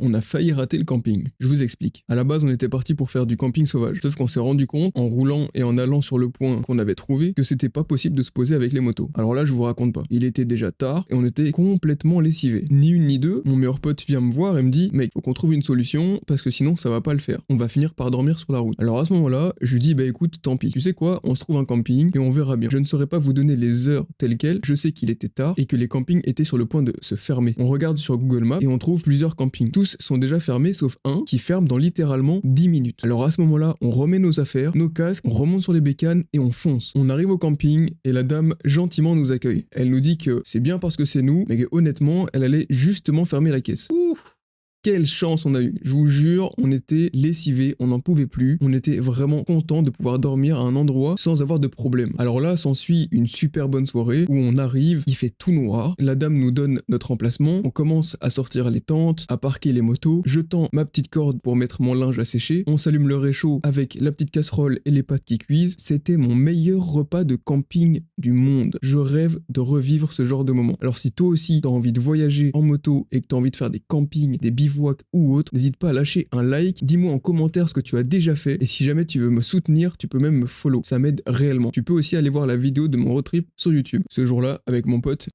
on a failli rater le camping. Je vous explique. À la base, on était parti pour faire du camping sauvage. Sauf qu'on s'est rendu compte, en roulant et en allant sur le point qu'on avait trouvé, que c'était pas possible de se poser avec les motos. Alors là, je vous raconte pas. Il était déjà tard et on était complètement lessivés. Ni une ni deux, mon meilleur pote vient me voir et me dit, mec, faut qu'on trouve une solution parce que sinon ça va pas le faire. On va finir par dormir sur la route. Alors à ce moment-là, je lui dis, bah écoute, tant pis. Tu sais quoi, on se trouve un camping et on verra bien. Je ne saurais pas vous donner les heures telles quelles. Je sais qu'il était tard et que les campings étaient sur le point de se fermer. On regarde sur Google Maps et on trouve plusieurs campings. Tous sont déjà fermés sauf un qui ferme dans littéralement 10 minutes. Alors à ce moment-là, on remet nos affaires, nos casques, on remonte sur les bécanes et on fonce. On arrive au camping et la dame gentiment nous accueille. Elle nous dit que c'est bien parce que c'est nous, mais que honnêtement, elle allait justement fermer la caisse. Ouf! Quelle chance on a eu, je vous jure, on était lessivés, on n'en pouvait plus, on était vraiment content de pouvoir dormir à un endroit sans avoir de problème. Alors là, s'ensuit une super bonne soirée où on arrive, il fait tout noir, la dame nous donne notre emplacement, on commence à sortir les tentes, à parquer les motos, je tends ma petite corde pour mettre mon linge à sécher, on s'allume le réchaud avec la petite casserole et les pâtes qui cuisent, c'était mon meilleur repas de camping du monde. Je rêve de revivre ce genre de moment. Alors si toi aussi t'as envie de voyager en moto et que t'as envie de faire des campings, des bivouacs ou autre, n'hésite pas à lâcher un like, dis-moi en commentaire ce que tu as déjà fait et si jamais tu veux me soutenir, tu peux même me follow, ça m'aide réellement. Tu peux aussi aller voir la vidéo de mon road trip sur YouTube. Ce jour-là, avec mon pote,